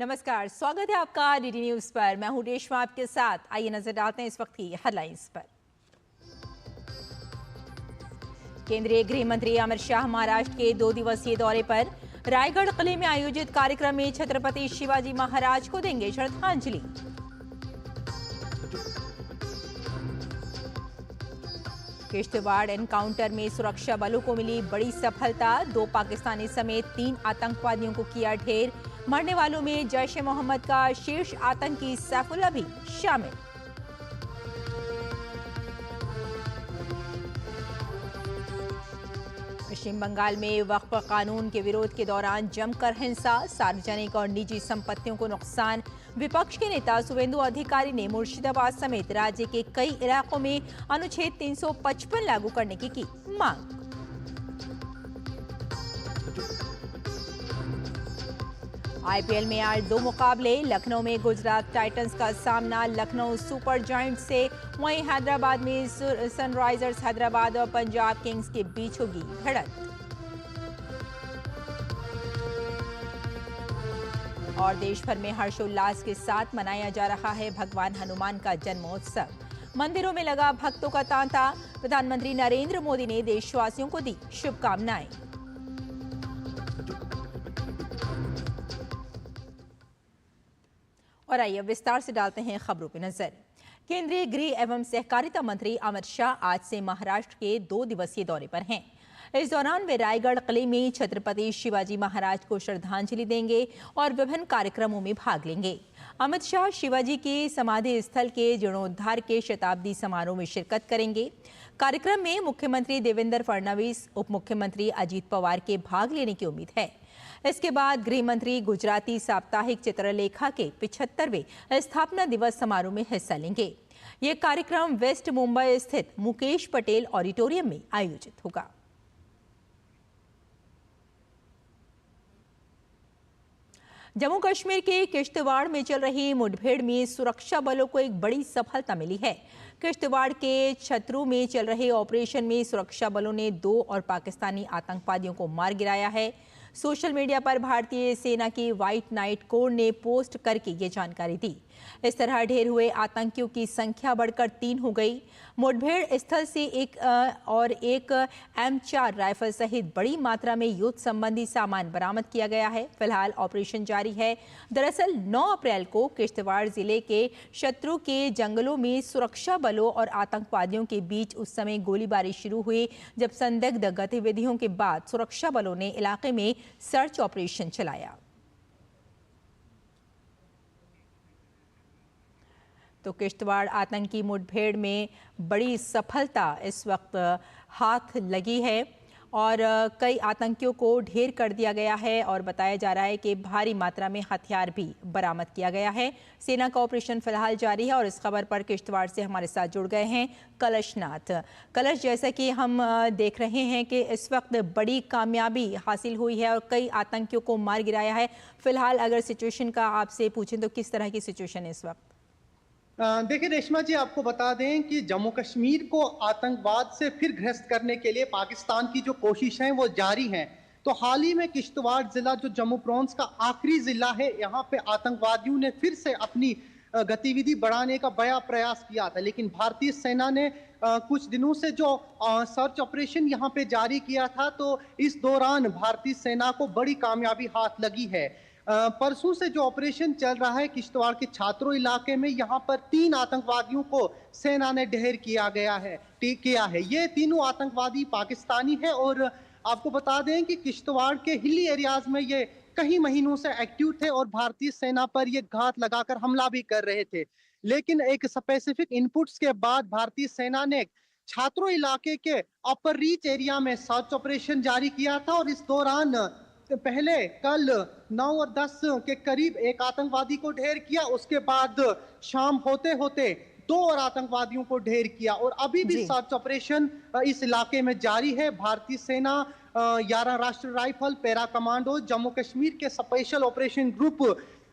नमस्कार, स्वागत है आपका डीडी न्यूज पर। मैं हूं रेशमा आपके साथ। आइए नजर डालते हैं इस वक्त की हेडलाइंस पर। केंद्रीय गृह मंत्री अमित शाह महाराष्ट्र के 2 दिवसीय दौरे पर। रायगढ़ किले में आयोजित कार्यक्रम में छत्रपति शिवाजी महाराज को देंगे श्रद्धांजलि। किश्तवाड़ एनकाउंटर में सुरक्षा बलों को मिली बड़ी सफलता। 2 पाकिस्तानी समेत 3 आतंकवादियों को किया ढेर। मरने वालों में जैश ए मोहम्मद का शीर्ष आतंकी सैफुल्लाह भी शामिल। पश्चिम बंगाल में वक्फ कानून के विरोध के दौरान जमकर हिंसा। सार्वजनिक और निजी संपत्तियों को नुकसान। विपक्ष के नेता शुवेंदु अधिकारी ने मुर्शिदाबाद समेत राज्य के कई इलाकों में अनुच्छेद 355 लागू करने की मांग। आईपीएल में आज 2 मुकाबले। लखनऊ में गुजरात टाइटंस का सामना लखनऊ सुपर जायंट से, वहीं हैदराबाद में सनराइजर्स हैदराबाद और पंजाब किंग्स के बीच होगी भिड़ंत। और देश भर में हर्षोल्लास के साथ मनाया जा रहा है भगवान हनुमान का जन्मोत्सव। मंदिरों में लगा भक्तों का तांता। प्रधानमंत्री नरेंद्र मोदी ने देशवासियों को दी शुभकामनाएं। और आइए विस्तार से डालते हैं खबरों पर नजर। केंद्रीय गृह एवं सहकारिता मंत्री अमित शाह आज से महाराष्ट्र के 2 दिवसीय दौरे पर हैं। इस दौरान वे रायगढ़ किले में छत्रपति शिवाजी महाराज को श्रद्धांजलि देंगे और विभिन्न कार्यक्रमों में भाग लेंगे। अमित शाह शिवाजी के समाधि स्थल के जीर्णोद्धार के शताब्दी समारोह में शिरकत करेंगे। कार्यक्रम में मुख्यमंत्री देवेंद्र फडणवीस, उप मुख्यमंत्री अजीत पवार के भाग लेने की उम्मीद है। इसके बाद गृह मंत्री गुजराती साप्ताहिक चित्रलेखा के 75वें स्थापना दिवस समारोह में हिस्सा लेंगे। ये कार्यक्रम वेस्ट मुंबई स्थित मुकेश पटेल ऑडिटोरियम में आयोजित होगा। जम्मू कश्मीर के किश्तवाड़ में चल रही मुठभेड़ में सुरक्षा बलों को एक बड़ी सफलता मिली है। किश्तवाड़ के छतरू में चल रहे ऑपरेशन में सुरक्षा बलों ने 2 और पाकिस्तानी आतंकवादियों को मार गिराया है। सोशल मीडिया पर भारतीय सेना की व्हाइट नाइट कोर ने पोस्ट करके ये जानकारी दी। इस तरह ढेर हुए आतंकियों की संख्या बढ़कर 3 हो गई। मुठभेड़ स्थल से एक M4 राइफल सहित बड़ी मात्रा में युद्ध संबंधी सामान बरामद किया गया है। फिलहाल ऑपरेशन जारी है। दरअसल 9 अप्रैल को किश्तवाड़ जिले के शत्रु के जंगलों में सुरक्षा बलों और आतंकवादियों के बीच उस समय गोलीबारी शुरू हुई, जब संदिग्ध गतिविधियों के बाद सुरक्षा बलों ने इलाके में सर्च ऑपरेशन चलाया। तो किश्तवाड़ आतंकी मुठभेड़ में बड़ी सफलता इस वक्त हाथ लगी है और कई आतंकियों को ढेर कर दिया गया है और बताया जा रहा है कि भारी मात्रा में हथियार भी बरामद किया गया है। सेना का ऑपरेशन फिलहाल जारी है और इस खबर पर किश्तवाड़ से हमारे साथ जुड़ गए हैं कलशनाथ। कलश, जैसा कि हम देख रहे हैं कि इस वक्त बड़ी कामयाबी हासिल हुई है और कई आतंकियों को मार गिराया है। फिलहाल अगर सिचुएशन का आपसे पूछें तो किस तरह की सिचुएशन है इस वक्त? देखिए रेशमा जी, आपको बता दें कि जम्मू कश्मीर को आतंकवाद से फिर ग्रस्त करने के लिए पाकिस्तान की जो कोशिश है वो जारी हैं। तो हाल ही में किश्तवाड़ जिला जो जम्मू प्रोविंस का आखिरी जिला है, यहाँ पे आतंकवादियों ने फिर से अपनी गतिविधि बढ़ाने का बड़ा प्रयास किया था, लेकिन भारतीय सेना ने कुछ दिनों से जो सर्च ऑपरेशन यहाँ पे जारी किया था, तो इस दौरान भारतीय सेना को बड़ी कामयाबी हाथ लगी है। परसों से जो ऑपरेशन चल रहा है किश्तवाड़ के छात्रों इलाके में, यहाँ पर 3 आतंकवादियों को सेना ने ढेर किया है। ये तीनों आतंकवादी पाकिस्तानी है और आपको बता दें कि किश्तवाड़ के हिली एरियाज में ये कई महीनों से एक्टिव थे और भारतीय सेना पर ये घात लगाकर हमला भी कर रहे थे। लेकिन एक स्पेसिफिक इनपुट्स के बाद भारतीय सेना ने छात्रों इलाके के अपर रीच एरिया में सर्च ऑपरेशन जारी किया था और इस दौरान पहले कल 9 और 10 के करीब एक आतंकवादी को ढेर किया। उसके बाद शाम होते होते 2 और आतंकवादियों को ढेर किया और अभी भी सर्च ऑपरेशन इस इलाके में जारी है। भारतीय सेना 11 राष्ट्रीय rifle, para commando, Jammu Kashmir के स्पेशल ऑपरेशन ग्रुप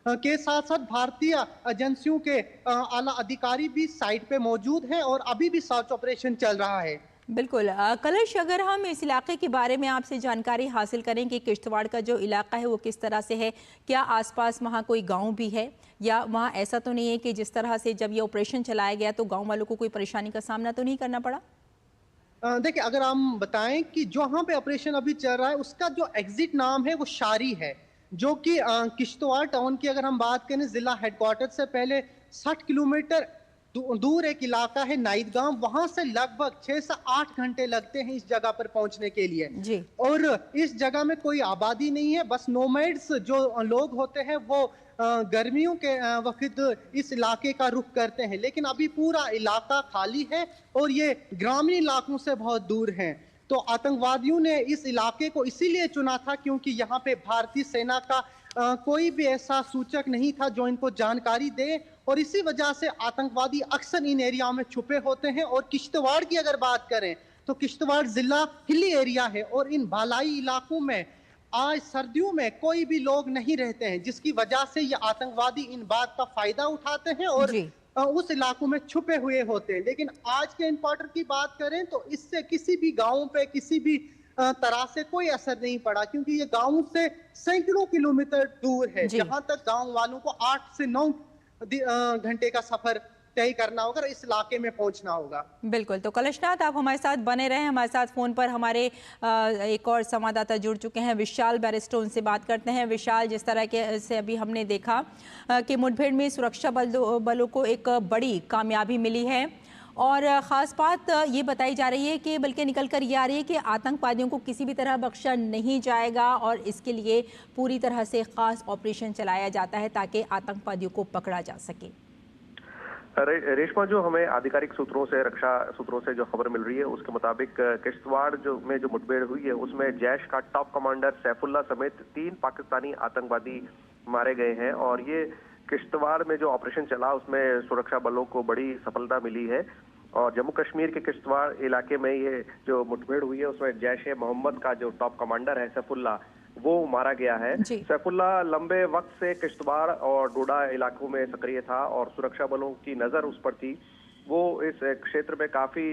के साथ साथ भारतीय एजेंसियों के आला अधिकारी भी साइट पे मौजूद हैं और अभी भी सर्च ऑपरेशन चल रहा है। बिल्कुल कलश, अगर हम इस इलाके के बारे में आपसे जानकारी हासिल करें कि किश्तवाड़ का जो इलाका है वो किस तरह से है, क्या आसपास वहाँ कोई गांव भी है, या वहाँ ऐसा तो नहीं है कि जिस तरह से जब ये ऑपरेशन चलाया गया तो गांव वालों को कोई परेशानी का सामना तो नहीं करना पड़ा? देखिए, अगर हम बताएं कि जहाँ पे ऑपरेशन अभी चल रहा है उसका जो एग्जिट नाम है वो शारी है, जो कि किश्तवाड़ टाउन की अगर हम बात करें जिला हेडक्वार्टर से पहले 60 किलोमीटर दूर एक इलाका है नाइद गांव, वहां से लगभग 6 से 8 घंटे लगते हैं इस जगह पर पहुंचने के लिए। जी। और इस जगह में कोई आबादी नहीं है, बस नोमैड्स जो लोग होते हैं वो गर्मियों के वक्त इस इलाके का रुख करते हैं, लेकिन अभी पूरा इलाका खाली है और ये ग्रामीण इलाकों से बहुत दूर है। तो आतंकवादियों ने इस इलाके को इसीलिए चुना था क्योंकि यहाँ पे भारतीय सेना का कोई भी ऐसा सूचक नहीं था जो इनको जानकारी दे, और इसी वजह से आतंकवादी अक्सर इन एरिया में छुपे होते हैं। और किश्तवाड़ की अगर बात करें तो किश्तवाड़ जिला हिली एरिया है और इन बालाई इलाकों में आज सर्दियों में कोई भी लोग नहीं रहते हैं, जिसकी वजह से ये आतंकवादी इन बात का फायदा उठाते हैं और जी। उस इलाकों में छुपे हुए होते हैं। लेकिन आज के इन्फॉर्मेटर की बात करें तो इससे किसी भी गांव पे किसी भी तरह से कोई असर नहीं पड़ा, क्योंकि ये गांव से सैकड़ों किलोमीटर दूर है, जहां तक गांव वालों को 8 से 9 घंटे का सफर तय करना होगा, इस इलाके में पहुंचना होगा। बिल्कुल, तो कलशनाथ आप हमारे साथ बने रहे। हमारे साथ फोन पर हमारे एक और संवाददाता जुड़ चुके हैं, विशाल बैरिस्टो, उनसे बात करते हैं। विशाल, जिस तरह के से अभी हमने देखा कि मुठभेड़ में सुरक्षा बलों को एक बड़ी कामयाबी मिली है, और ख़ास बात ये बताई जा रही है कि बल्कि निकल कर ये आ रही है कि आतंकवादियों को किसी भी तरह बख्शा नहीं जाएगा और इसके लिए पूरी तरह से ख़ास ऑपरेशन चलाया जाता है ताकि आतंकवादियों को पकड़ा जा सके। रेशमा, जो हमें आधिकारिक सूत्रों से, रक्षा सूत्रों से जो खबर मिल रही है उसके मुताबिक किश्तवाड़ में जो मुठभेड़ हुई है उसमें जैश का टॉप कमांडर सैफुल्ला समेत 3 पाकिस्तानी आतंकवादी मारे गए हैं। और ये किश्तवाड़ में जो ऑपरेशन चला उसमें सुरक्षा बलों को बड़ी सफलता मिली है। और जम्मू कश्मीर के किश्तवाड़ इलाके में ये जो मुठभेड़ हुई है उसमें जैश ए मोहम्मद का जो टॉप कमांडर है सैफुल्ला, वो मारा गया है। सैफुल्ला लंबे वक्त से किश्तवाड़ और डोडा इलाकों में सक्रिय था और सुरक्षा बलों की नजर उस पर थी। वो इस क्षेत्र में काफी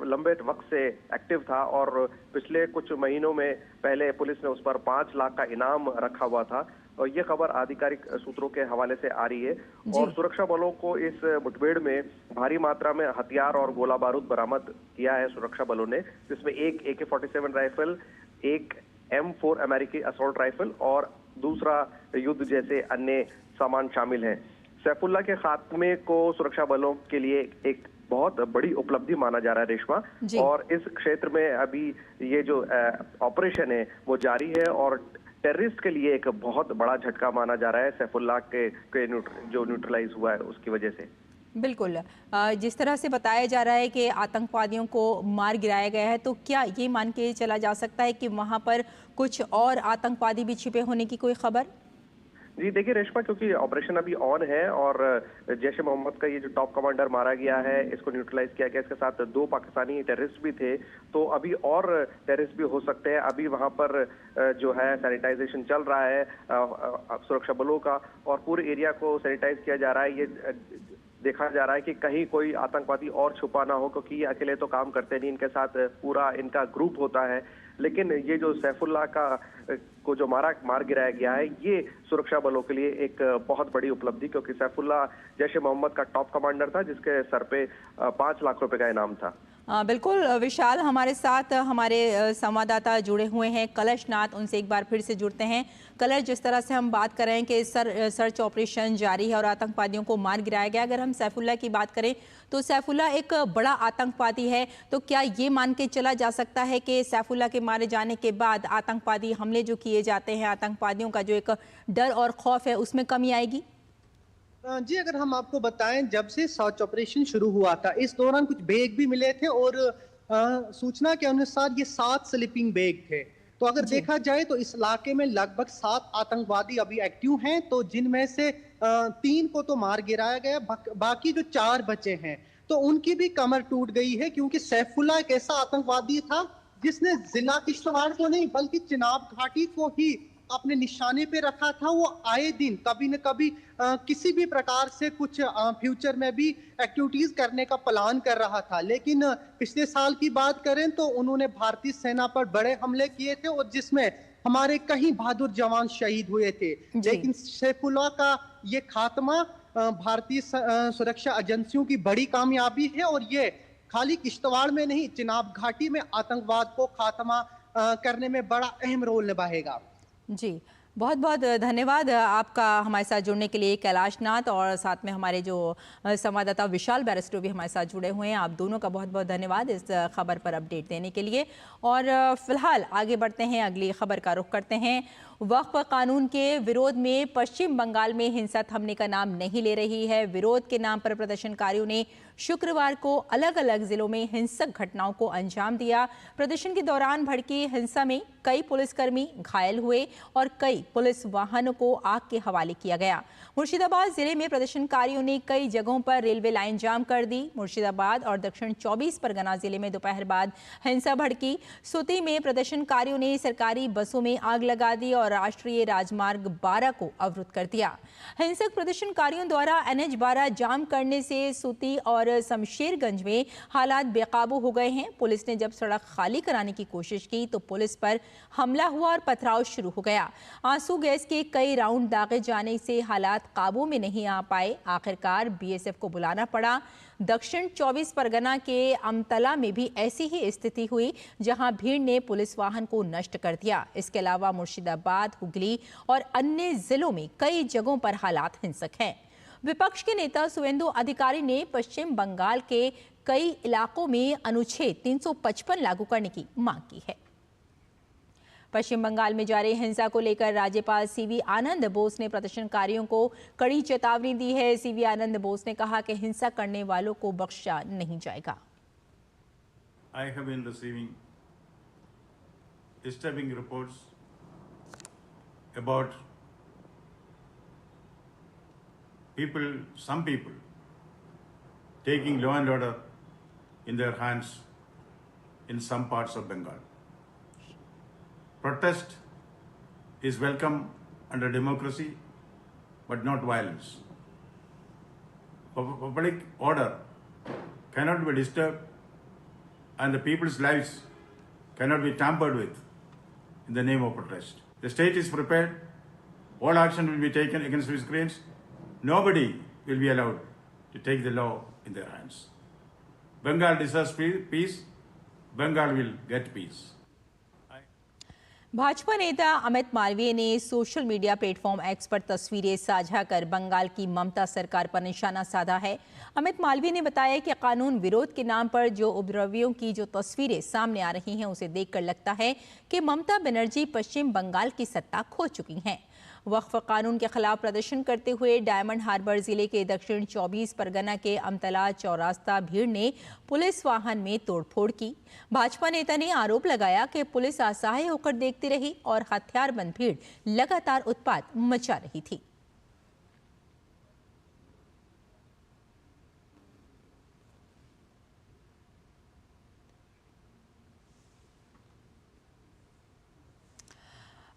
लंबे वक्त से एक्टिव था और पिछले कुछ महीनों में पहले पुलिस ने उस पर 5 लाख का इनाम रखा हुआ था। और ये खबर आधिकारिक सूत्रों के हवाले से आ रही है। और सुरक्षा बलों को इस मुठभेड़ में भारी मात्रा में हथियार और गोला बारूद बरामद किया है सुरक्षा बलों ने, जिसमें एक AK-47 राइफल, एक M4 अमेरिकी असॉल्ट राइफल और दूसरा युद्ध जैसे अन्य सामान शामिल हैं। सैफुल्ला के खात्मे को सुरक्षा बलों के लिए एक बहुत बड़ी उपलब्धि माना जा रहा है रेशमा, और इस क्षेत्र में अभी ये जो ऑपरेशन है वो जारी है और टेररिस्ट के लिए एक बहुत बड़ा झटका माना जा रहा है सैफुल्ला के जो न्यूट्रलाइज हुआ है उसकी वजह से। बिल्कुल, जिस तरह से बताया जा रहा है कि आतंकवादियों को मार गिराया गया है, तो क्या ये मान के चला जा सकता है कि वहां पर कुछ और आतंकवादी भी छिपे होने की कोई खबर? जी देखिए रेशमा, क्योंकि ऑपरेशन अभी ऑन है और जैश ए मोहम्मद का ये जो टॉप कमांडर मारा गया है इसको न्यूट्रलाइज किया गया, इसके साथ 2 पाकिस्तानी टेररिस्ट भी थे, तो अभी और टेररिस्ट भी हो सकते हैं। अभी वहां पर जो है सैनिटाइजेशन चल रहा है सुरक्षा बलों का और पूरे एरिया को सैनिटाइज किया जा रहा है। ये देखा जा रहा है कि कहीं कोई आतंकवादी और छुपा ना हो, क्योंकि ये अकेले तो काम करते नहीं, इनके साथ पूरा इनका ग्रुप होता है। लेकिन ये जो सैफुल्ला को जो मार गिराया गया है ये सुरक्षा बलों के लिए एक बहुत बड़ी उपलब्धि, क्योंकि सैफुल्ला जैश ए मोहम्मद का टॉप कमांडर था जिसके सर पे 5 लाख रुपए का इनाम था। बिल्कुल विशाल, हमारे साथ हमारे संवाददाता जुड़े हुए हैं कलशनाथ, उनसे एक बार फिर से जुड़ते हैं। कलश, जिस तरह से हम बात कर रहे हैं कि सर्च ऑपरेशन जारी है और आतंकवादियों को मार गिराया गया, अगर हम सैफुल्ला की बात करें तो सैफुल्ला एक बड़ा आतंकवादी है, तो क्या ये मान के चला जा सकता है कि सैफुल्ला के मारे जाने के बाद आतंकवादी हमले जो किए जाते हैं, आतंकवादियों का जो एक डर और खौफ है उसमें कमी आएगी? जी, अगर हम आपको बताएं, जब से सर्च ऑपरेशन शुरू हुआ था इस दौरान कुछ बैग भी मिले थे और सूचना के अनुसार ये 7 स्लीपिंग बैग थे। तो अगर देखा जाए तो इस इलाके में लगभग 7 आतंकवादी अभी एक्टिव हैं, तो जिनमें से 3 को तो मार गिराया गया, बाकी जो 4 बचे हैं तो उनकी भी कमर टूट गई है, क्योंकि सैफुल्ला एक ऐसा आतंकवादी था जिसने जिला किश्तवाड़ को नहीं बल्कि चिनाब घाटी को ही अपने निशाने पे रखा था, वो आए दिन कभी न कभी किसी भी प्रकार से कुछ फ्यूचर में भी एक्टिविटीज करने का प्लान कर रहा था। लेकिन पिछले साल की बात करें तो उन्होंने भारतीय सेना पर बड़े हमले किए थे और जिसमें हमारे कई बहादुर जवान शहीद हुए थे। जी। लेकिन सैफुल्लाह का ये खात्मा भारतीय सुरक्षा एजेंसियों की बड़ी कामयाबी है और ये खाली किश्तवाड़ में नहीं, चिनाब घाटी में आतंकवाद को खात्मा करने में बड़ा अहम रोल निभाएगा। जी, बहुत-बहुत धन्यवाद आपका हमारे साथ जुड़ने के लिए कैलाश नाथ, और साथ में हमारे जो संवाददाता विशाल बैरिस्टो भी हमारे साथ जुड़े हुए हैं। आप दोनों का बहुत-बहुत धन्यवाद इस खबर पर अपडेट देने के लिए। और फिलहाल आगे बढ़ते हैं, अगली खबर का रुख करते हैं। वक्फ कानून के विरोध में पश्चिम बंगाल में हिंसा थमने का नाम नहीं ले रही है। विरोध के नाम पर प्रदर्शनकारियों ने शुक्रवार को अलग-अलग जिलों में हिंसक घटनाओं को अंजाम दिया। प्रदर्शन के दौरान भड़की हिंसा में कई पुलिसकर्मी घायल हुए और कई पुलिस वाहनों को आग के हवाले किया गया। मुर्शिदाबाद जिले में प्रदर्शनकारियों ने कई जगहों पर रेलवे लाइन जाम कर दी। मुर्शिदाबाद और दक्षिण 24 परगना जिले में दोपहर बाद हिंसा भड़की। सूती में प्रदर्शनकारियों ने सरकारी बसों में आग लगा दी और राष्ट्रीय राजमार्ग 12 को अवरुद्ध कर दिया। हिंसक प्रदर्शनकारियों द्वारा NH 12 जाम करने से सूती और शमशेरगंज में हालात बेकाबू हो गए हैं। पुलिस ने जब सड़क खाली कराने की कोशिश की तो पुलिस पर हमला हुआ और पथराव शुरू हो गया। आंसू गैस के कई राउंड दागे जाने से हालात काबू में नहीं आ पाए। आखिरकार BSF को बुलाना पड़ा। दक्षिण 24 परगना के अमतला में भी ऐसी ही स्थिति हुई, जहां भीड़ ने पुलिस वाहन को नष्ट कर दिया। इसके अलावा मुर्शिदाबाद, हुगली और अन्य जिलों में कई जगहों पर हालात हिंसक हैं। विपक्ष के नेता सुवेंदु अधिकारी ने पश्चिम बंगाल के कई इलाकों में अनुच्छेद 355 लागू करने की मांग की है। पश्चिम बंगाल में जारी हिंसा को लेकर राज्यपाल CV आनंद बोस ने प्रदर्शनकारियों को कड़ी चेतावनी दी है। CV आनंद बोस ने कहा कि हिंसा करने वालों को बख्शा नहीं जाएगा। I have been receiving disturbing reports about some people taking law and order in their hands in some parts of Bengal. Protest is welcome under democracy, but not violence. Public order cannot be disturbed and the people's lives cannot be tampered with in the name of protest. The state is prepared. All action will be taken against miscreants. Nobody will be allowed to take the law in their hands. Bengal deserves peace. Bengal will get peace. Bhajpa नेता अमित मालवीय ने social media platform X पर तस्वीरें साझा कर बंगाल की ममता सरकार पर निशाना साधा है। अमित मालवीय ने बताया कि कानून विरोध के नाम पर जो उपद्रवियों की जो तस्वीरें सामने आ रही हैं, उसे देखकर लगता है कि ममता बनर्जी पश्चिम बंगाल की सत्ता खो चुकी हैं। वक्फ कानून के खिलाफ प्रदर्शन करते हुए डायमंड हार्बर जिले के दक्षिण 24 परगना के अमतला चौरास्ता भीड़ ने पुलिस वाहन में तोड़फोड़ की। भाजपा नेता ने आरोप लगाया कि पुलिस असहाय होकर देखती रही और हथियारबंद भीड़ लगातार उत्पात मचा रही थी।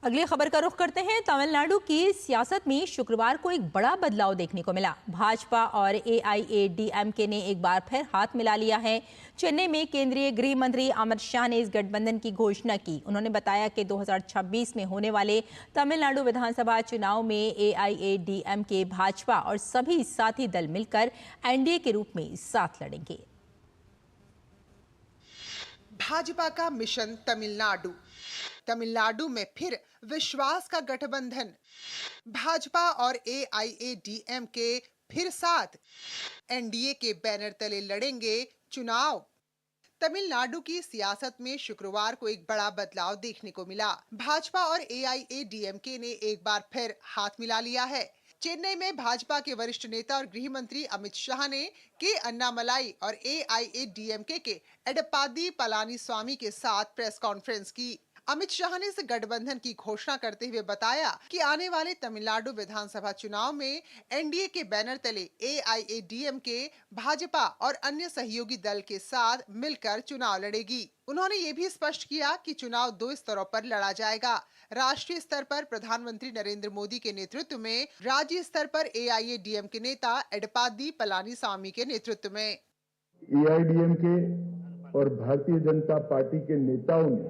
अगली खबर का रुख करते हैं। तमिलनाडु की सियासत में शुक्रवार को एक बड़ा बदलाव देखने को मिला। भाजपा और AIADMK ने एक बार फिर हाथ मिला लिया है। चेन्नई में केंद्रीय गृह मंत्री अमित शाह ने इस गठबंधन की घोषणा की। उन्होंने बताया कि 2026 में होने वाले तमिलनाडु विधानसभा चुनाव में AIADMK, भाजपा और सभी साथी दल मिलकर NDA के रूप में साथ लड़ेंगे। भाजपा का मिशन तमिलनाडु। तमिलनाडु में फिर विश्वास का गठबंधन। भाजपा और AIADMK फिर साथ NDA के बैनर तले लड़ेंगे चुनाव। तमिलनाडु की सियासत में शुक्रवार को एक बड़ा बदलाव देखने को मिला। भाजपा और AIADMK ने एक बार फिर हाथ मिला लिया है। चेन्नई में भाजपा के वरिष्ठ नेता और गृह मंत्री अमित शाह ने के अन्नामलाई और AIADMK के एडप्पादी पलानीस्वामी के साथ प्रेस कॉन्फ्रेंस की। अमित शाह ने इस गठबंधन की घोषणा करते हुए बताया कि आने वाले तमिलनाडु विधानसभा चुनाव में एनडीए के बैनर तले AIADMK भाजपा और अन्य सहयोगी दल के साथ मिलकर चुनाव लड़ेगी। उन्होंने ये भी स्पष्ट किया कि चुनाव 2 स्तरों पर लड़ा जाएगा। राष्ट्रीय स्तर पर प्रधानमंत्री नरेंद्र मोदी के नेतृत्व में, राज्य स्तर पर AIADMK नेता एडपादी पलानीसामी के नेतृत्व में। AIADMK और भारतीय जनता पार्टी के नेताओं ने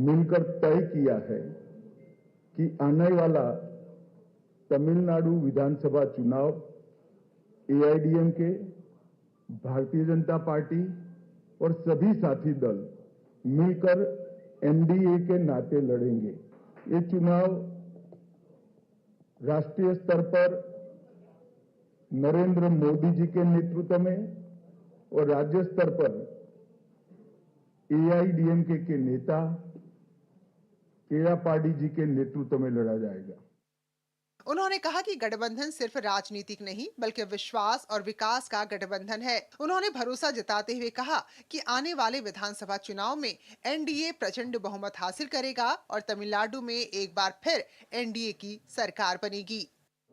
मिलकर तय किया है कि आने वाला तमिलनाडु विधानसभा चुनाव AIADMK, भारतीय जनता पार्टी और सभी साथी दल मिलकर एनडीए के नाते लड़ेंगे। ये चुनाव राष्ट्रीय स्तर पर नरेंद्र मोदी जी के नेतृत्व में और राज्य स्तर पर AIADMK के नेता एड़ापाडी जी के नेतृत्व में लड़ा जाएगा। उन्होंने कहा कि गठबंधन सिर्फ राजनीतिक नहीं बल्कि विश्वास और विकास का गठबंधन है। उन्होंने भरोसा जताते हुए कहा कि आने वाले विधानसभा चुनाव में एनडीए प्रचंड बहुमत हासिल करेगा और तमिलनाडु में एक बार फिर एनडीए की सरकार बनेगी।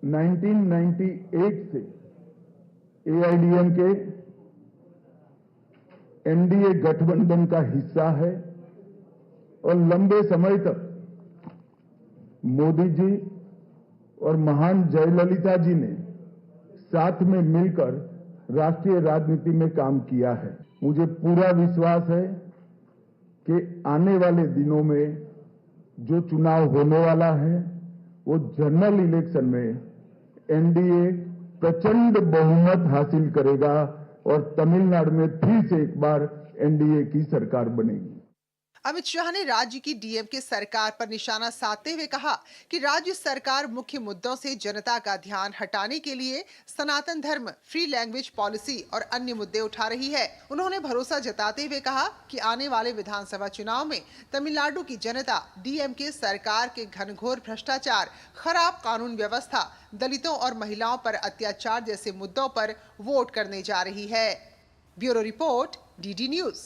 1998 से AIADMK एनडीए गठबंधन का हिस्सा है और लंबे समय तक मोदी जी और महान जयललिता जी ने साथ में मिलकर राष्ट्रीय राजनीति में काम किया है। मुझे पूरा विश्वास है कि आने वाले दिनों में जो चुनाव होने वाला है वो जनरल इलेक्शन में एनडीए प्रचंड बहुमत हासिल करेगा और तमिलनाडु में फिर से एक बार एनडीए की सरकार बनेगी। अमित शाह ने राज्य की डीएमके सरकार पर निशाना साधते हुए कहा कि राज्य सरकार मुख्य मुद्दों से जनता का ध्यान हटाने के लिए सनातन धर्म, फ्री लैंग्वेज पॉलिसी और अन्य मुद्दे उठा रही है। उन्होंने भरोसा जताते हुए कहा कि आने वाले विधानसभा चुनाव में तमिलनाडु की जनता डीएमके सरकार के घनघोर भ्रष्टाचार, खराब कानून व्यवस्था, दलितों और महिलाओं पर अत्याचार जैसे मुद्दों पर वोट करने जा रही है। Bureau report, DD news.